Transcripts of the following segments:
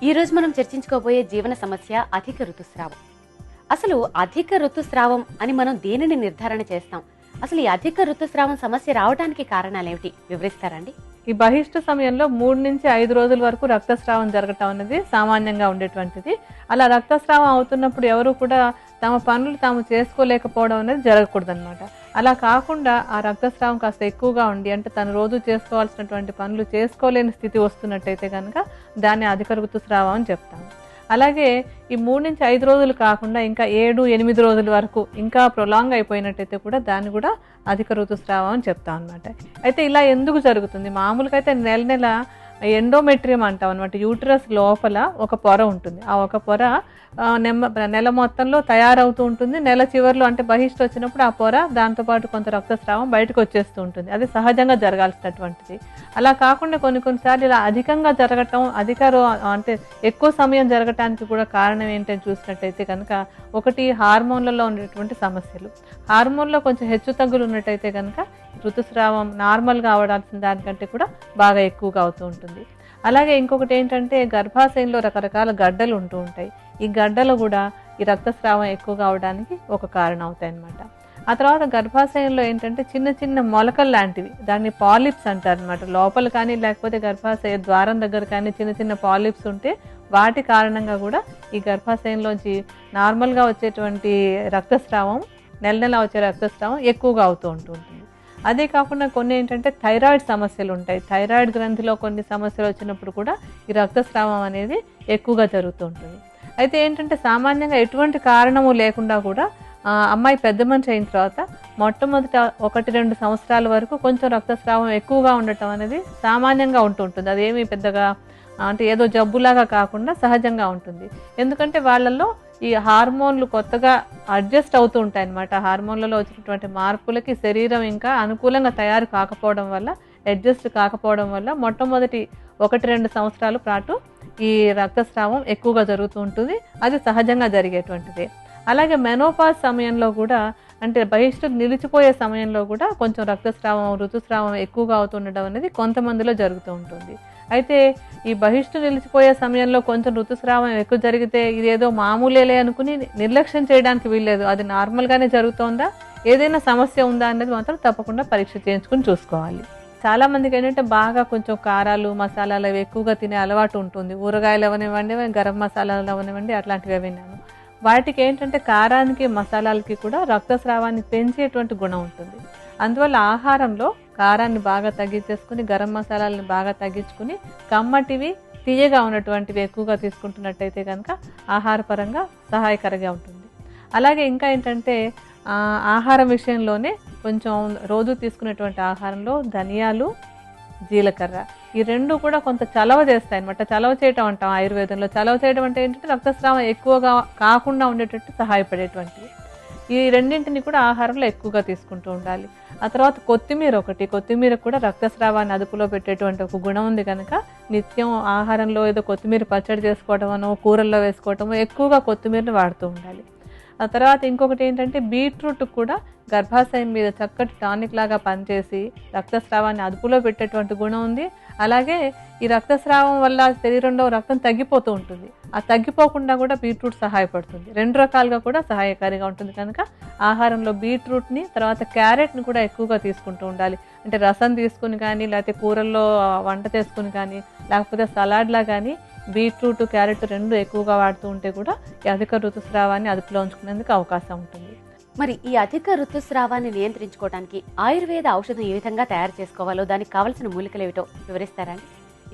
ఈ రోజు మనం చర్చించుకోబోయే జీవన సమస్య అధిక ఋతుస్రావం. అసలు అధిక ఋతుస్రావం అని మనం దేనిని నిర్ధారణ చేస్తాం? అసలు ఈ అధిక ఋతుస్రావం సమస్య రావడానికి కారణాలేమిటి వివరిస్తారండి? ఈ బహిష్ట సమయంలో 3 నుంచి 5 రోజుల వరకు రక్తస్రావం జరగటం అనేది సామాన్యంగా ఉండేటువంటిది. అలా రక్తస్రావం అవుతున్నప్పుడు ఎవరు కూడా తమ పనులు తాము చేసుకోలేకపోవడం అనేది జరగకూడదు అనమాట. అలా కాకుండా ఆ రక్తస్రావం కాస్త ఎక్కువగా ఉండి, అంటే తను రోజు చేసుకోవాల్సినటువంటి పనులు చేసుకోలేని స్థితి వస్తున్నట్టయితే కనుక దాన్ని అధిక ఋతుస్రావం అని చెప్తాము. అలాగే ఈ 3 నుంచి 5 రోజులు కాకుండా ఇంకా 7, 8 రోజుల వరకు ఇంకా ప్రొలాంగ్ అయిపోయినట్టయితే కూడా దాన్ని కూడా అధిక ఋతుస్రావం అని చెప్తాం అనమాట. అయితే ఇలా ఎందుకు జరుగుతుంది? మామూలుగా అయితే నెల ఎండోమెట్రియం అంటాం అనమాట. యూటరస్ లోపల ఒక పొర ఉంటుంది. ఆ ఒక పొర నెల మొత్తంలో తయారవుతూ ఉంటుంది. నెల చివరిలో అంటే బహిష్ట వచ్చినప్పుడు ఆ పొర దాంతోపాటు కొంత రక్తస్రావం బయటకు వచ్చేస్తూ ఉంటుంది. అది సహజంగా జరగాల్సినటువంటిది. అలా కాకుండా కొన్నిసార్లు ఇలా అధికంగా జరగటం, అంటే ఎక్కువ సమయం జరగటానికి కూడా కారణం ఏంటని చూసినట్టయితే కనుక, ఒకటి హార్మోన్లలో ఉండేటువంటి సమస్యలు. హార్మోన్లో కొంచెం హెచ్చు తగ్గులు ఉన్నట్టయితే కనుక ఋతుస్రావం నార్మల్గా అవడాల్సిన దానికంటే కూడా బాగా ఎక్కువగా అవుతూ ఉంటుంది. అలాగే ఇంకొకటి ఏంటంటే, గర్భాశయంలో రకరకాల గడ్డలు ఉంటూ ఉంటాయి. ఈ గడ్డలు కూడా ఈ రక్తస్రావం ఎక్కువగా అవడానికి ఒక కారణం అవుతాయి అన్నమాట. ఆ తర్వాత గర్భాశయంలో ఏంటంటే చిన్న చిన్న మొలకలు లాంటివి, దాన్ని పాలిప్స్ అంటారు అనమాట. లోపల కానీ లేకపోతే గర్భాశయ ద్వారం దగ్గర కానీ చిన్న చిన్న పాలిప్స్ ఉంటే వాటి కారణంగా కూడా ఈ గర్భాశయంలోంచి నార్మల్గా వచ్చేటువంటి రక్తస్రావం, నెల వచ్చే రక్తస్రావం ఎక్కువగా అవుతూ ఉంటుంది. అదే కాకుండా కొన్ని ఏంటంటే థైరాయిడ్ సమస్యలు ఉంటాయి. థైరాయిడ్ గ్రంథిలో కొన్ని సమస్యలు వచ్చినప్పుడు కూడా ఈ రక్తస్రావం అనేది ఎక్కువగా జరుగుతూ ఉంటుంది. అయితే ఏంటంటే సామాన్యంగా ఎటువంటి కారణము లేకుండా కూడా అమ్మాయి పెద్ద మనిషి అయిన తర్వాత మొట్టమొదట 1-2 సంవత్సరాల వరకు కొంచెం రక్తస్రావం ఎక్కువగా ఉండటం అనేది సామాన్యంగా ఉంటుంటుంది. అదేమి పెద్దగా అంటే ఏదో జబ్బులాగా కాకుండా సహజంగా ఉంటుంది. ఎందుకంటే వాళ్ళల్లో ఈ హార్మోన్లు కొత్తగా అడ్జస్ట్ అవుతూ ఉంటాయి అన్నమాట. హార్మోన్లలో వచ్చినటువంటి మార్పులకి శరీరం ఇంకా అనుకూలంగా తయారు కాకపోవడం వల్ల, అడ్జస్ట్ కాకపోవడం వల్ల మొట్టమొదటి 1-2 సంవత్సరాల పాటు ఈ రక్తస్రావం ఎక్కువగా జరుగుతూ ఉంటుంది. అది సహజంగా జరిగేటువంటిది. అలాగే మెనోపాజ్ సమయంలో కూడా, అంటే బహిష్టు నిలిచిపోయే సమయంలో కూడా కొంచెం ఋతుస్రావం ఎక్కువగా అవుతుండడం అనేది కొంతమందిలో జరుగుతూ ఉంటుంది. అయితే ఈ బహిష్టు నిలిచిపోయే సమయంలో కొంచెం ఋతుస్రావం ఎక్కువ జరిగితే ఇదేదో మామూలేలే అనుకుని నిర్లక్ష్యం చేయడానికి వీల్లేదు. అది నార్మల్గానే జరుగుతోందా, ఏదైనా సమస్య ఉందా అనేది మాత్రం తప్పకుండా పరీక్ష చేయించుకుని చూసుకోవాలి. చాలా మందికి ఏంటంటే బాగా కొంచెం కారాలు, మసాలాలు అవి ఎక్కువగా తినే అలవాటు ఉంటుంది. ఊరగాయలు అవనివ్వండి, గరం మసాలాలు అవనివ్వండి, అట్లాంటివి విన్నాను. వాటికి ఏంటంటే కారానికి, మసాలాలకి కూడా రక్తస్రావాన్ని పెంచేటువంటి గుణం ఉంటుంది. అందువల్ల ఆహారంలో కారాన్ని బాగా తగ్గించేసుకుని, గరం మసాలాలను బాగా తగ్గించుకుని, కమ్మటివి, తీయగా ఉన్నటువంటివి ఎక్కువగా తీసుకుంటున్నట్టయితే కనుక ఆహారపరంగా సహాయకరంగా ఉంటుంది. అలాగే ఇంకా ఏంటంటే ఆహారం విషయంలోనే కొంచెం రోజు తీసుకునేటువంటి ఆహారంలో ధనియాలు, జీలకర్ర ఈ 2 కూడా కొంత చలవ చేస్తాయి అన్నమాట. చలవ చేయటం అంటాం ఆయుర్వేదంలో. చలవ చేయడం అంటే ఏంటంటే రక్తస్రావం ఎక్కువగా కాకుండా ఉండేటట్టు సహాయపడేటువంటివి. ఈ రెండింటిని కూడా ఆహారంలో ఎక్కువగా తీసుకుంటూ ఉండాలి. ఆ తర్వాత కొత్తిమీర కూడా రక్తస్రావాన్ని అదుపులో పెట్టేటువంటి ఒక గుణం ఉంది కనుక నిత్యం ఆహారంలో ఏదో కొత్తిమీర పచ్చడి చేసుకోవటమనో, కూరల్లో వేసుకోవటమో ఎక్కువగా కొత్తిమీరని వాడుతూ ఉండాలి. ఆ తర్వాత ఇంకొకటి ఏంటంటే బీట్రూట్ కూడా గర్భాశయం మీద చక్కటి టానిక్ లాగా పనిచేసి రక్తస్రావాన్ని అదుపులో పెట్టేటువంటి గుణం ఉంది. అలాగే ఈ రక్తస్రావం వల్ల శరీరంలో రక్తం తగ్గిపోతూ ఉంటుంది. ఆ తగ్గిపోకుండా కూడా బీట్రూట్ సహాయపడుతుంది. 2 రకాలుగా కూడా సహాయకారిగా ఉంటుంది కనుక ఆహారంలో బీట్రూట్ని, తర్వాత క్యారెట్ని కూడా ఎక్కువగా తీసుకుంటూ ఉండాలి. అంటే రసం తీసుకుని కానీ, లేకపోతే కూరల్లో వంట చేసుకుని కానీ, లేకపోతే సలాడ్లా కానీ బీట్రూట్, క్యారెట్ 2 ఎక్కువగా వాడుతూ ఉంటే కూడా ఈ అధిక ఋతుస్రావాన్ని అదుపులో ఉంచుకునేందుకు అవకాశం ఉంటుంది. మరి ఈ అధిక ఋతుస్రావాన్ని నియంత్రించుకోవడానికి ఆయుర్వేద ఔషధం ఏ విధంగా తయారు చేసుకోవాలో, దానికి కావలసిన మూలికలు ఏమిటో వివరిస్తారండి?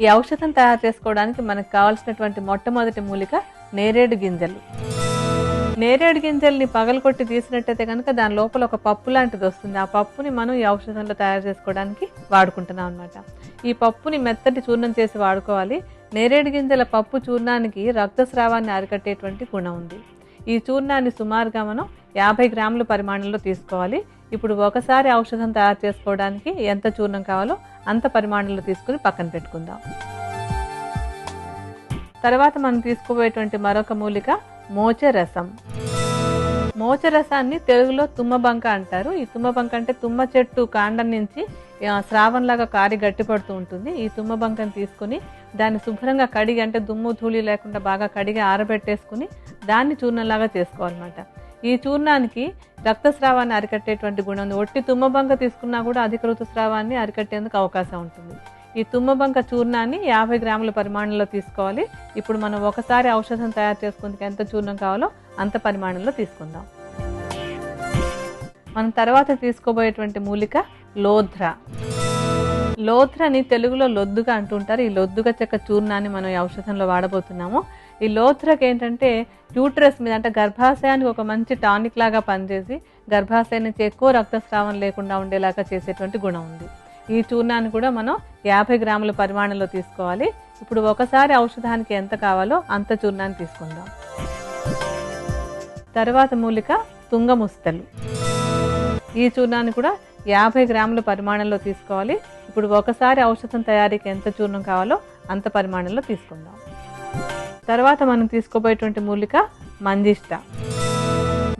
ఈ ఔషధం తయారు చేసుకోవడానికి మనకు కావాల్సినటువంటి మొట్టమొదటి మూలిక నేరేడు గింజలు. నేరేడు గింజల్ని పగలకొట్టి తీసినట్టయితే కనుక దాని లోపల ఒక పప్పు లాంటిది వస్తుంది. ఆ పప్పుని మనం ఈ ఔషధంలో తయారు చేసుకోవడానికి వాడుకుంటున్నాం అనమాట. ఈ పప్పుని మెత్తటి చూర్ణం చేసి వాడుకోవాలి. నేరేడు గింజల పప్పు చూర్ణానికి రక్తస్రావాన్ని అరికట్టేటువంటి గుణం ఉంది. ఈ చూర్ణాన్ని సుమారుగా మనం 50 గ్రాముల పరిమాణంలో తీసుకోవాలి. ఇప్పుడు ఒకసారి ఔషధం తయారు చేసుకోవడానికి ఎంత చూర్ణం కావాలో అంత పరిమాణంలో తీసుకుని పక్కన పెట్టుకుందాం. తర్వాత మనం తీసుకోబోయేటువంటి మరొక మూలిక మోచెరసం. మోచెరసాన్ని తెలుగులో తుమ్మబంక అంటారు. ఈ తుమ్మబంక అంటే తుమ్మ చెట్టు కాండం నుంచి స్రావంలాగా కారి గట్టిపడుతూ ఉంటుంది. ఈ తుమ్మబంకను తీసుకుని దాన్ని శుభ్రంగా కడిగి, అంటే దుమ్ము ధూళి లేకుండా బాగా కడిగి ఆరబెట్టేసుకుని దాన్ని చూర్ణంలాగా చేసుకోవాలన్నమాట. ఈ చూర్ణానికి రక్తస్రావాన్ని అరికట్టేటువంటి గుణం ఉంది. ఒట్టి తుమ్మబంక తీసుకున్నా కూడా అధిక ఋతుస్రావాన్ని అరికట్టేందుకు అవకాశం ఉంటుంది. ఈ తుమ్మబంక చూర్ణాన్ని 50 గ్రాముల పరిమాణంలో తీసుకోవాలి. ఇప్పుడు మనం ఒకసారి ఔషధం తయారు చేసుకుందుకు ఎంత చూర్ణం కావాలో అంత పరిమాణంలో తీసుకుందాం. మనం తర్వాత తీసుకోబోయేటువంటి మూలిక లోధ్ర. లోధ్రని తెలుగులో లొద్దుగా అంటుంటారు. ఈ లొద్దుగా చెక్క చూర్ణాన్ని మనం ఈ ఔషధంలో వాడబోతున్నాము. ఈ లోధ్రకి ఏంటంటే యూట్రస్ మీద, అంటే గర్భాశయానికి ఒక మంచి టానిక్ లాగా పనిచేసి గర్భాశయం నుంచి ఎక్కువ రక్తస్రావం లేకుండా ఉండేలాగా చేసేటువంటి గుణం ఉంది. ఈ చూర్ణాన్ని కూడా మనం 50 గ్రాముల పరిమాణంలో తీసుకోవాలి. ఇప్పుడు ఒకసారి ఔషధానికి ఎంత కావాలో అంత చూర్ణాన్ని తీసుకుందాం. తర్వాత మూలిక తుంగముస్తలు. ఈ చూర్ణాన్ని కూడా 50 గ్రాముల పరిమాణంలో తీసుకోవాలి. ఇప్పుడు ఒకసారి ఔషధం తయారీకి ఎంత చూర్ణం కావాలో అంత పరిమాణంలో తీసుకుందాం. తర్వాత మనం తీసుకోబోయేటువంటి మూలిక మంజిష్ట.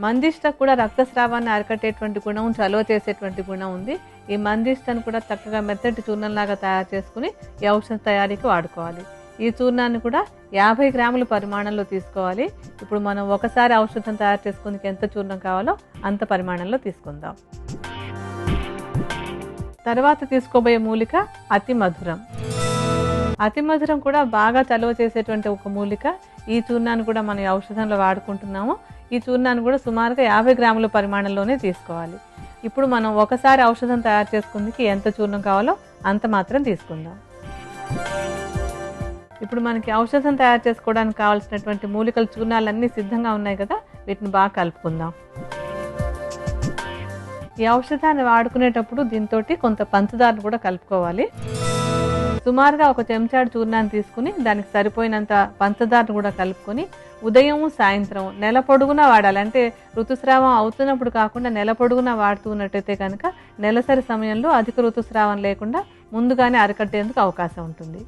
మంజిష్ట కూడా రక్తస్రావాన్ని అరికట్టేటువంటి గుణం, చలువ చేసేటువంటి గుణం ఉంది. ఈ మంజిష్టను కూడా చక్కగా మెత్తటి చూర్ణంలాగా తయారు చేసుకుని ఈ ఔషధ తయారీకి వాడుకోవాలి. ఈ చూర్ణాన్ని కూడా 50 గ్రాముల పరిమాణంలో తీసుకోవాలి. ఇప్పుడు మనం ఒకసారి ఔషధం తయారు చేసుకునేందుకు ఎంత చూర్ణం కావాలో అంత పరిమాణంలో తీసుకుందాం. తర్వాత తీసుకోబోయే మూలిక అతి మధురం. అతి మధురం కూడా బాగా చలువ చేసేటువంటి ఒక మూలిక. ఈ చూర్ణాన్ని కూడా మనం ఔషధంలో వాడుకుంటున్నాము. ఈ చూర్ణాన్ని కూడా సుమారుగా 50 గ్రాముల పరిమాణంలోనే తీసుకోవాలి. ఇప్పుడు మనం ఒకసారి ఔషధం తయారు చేసుకుందుకు ఎంత చూర్ణం కావాలో అంత మాత్రం తీసుకుందాం. ఇప్పుడు మనకి ఔషధం తయారు చేసుకోవడానికి కావాల్సినటువంటి మూలికల చూర్ణాలన్నీ సిద్ధంగా ఉన్నాయి కదా, వీటిని బాగా కలుపుకుందాం. ఈ ఔషధాన్ని వాడుకునేటప్పుడు దీంతో కొంత పంచదారను కూడా కలుపుకోవాలి. సుమారుగా ఒక చెంచాడు చూర్ణాన్ని తీసుకుని దానికి సరిపోయినంత పంచదారను కూడా కలుపుకొని ఉదయం సాయంత్రం నెల పొడుగునా వాడాలి. అంటే ఋతుస్రావం అవుతున్నప్పుడు కాకుండా నెల పొడుగునా వాడుతూ ఉన్నట్టయితే కనుక నెలసరి సమయంలో అధిక ఋతుస్రావం లేకుండా ముందుగానే అరికట్టేందుకు అవకాశం ఉంటుంది.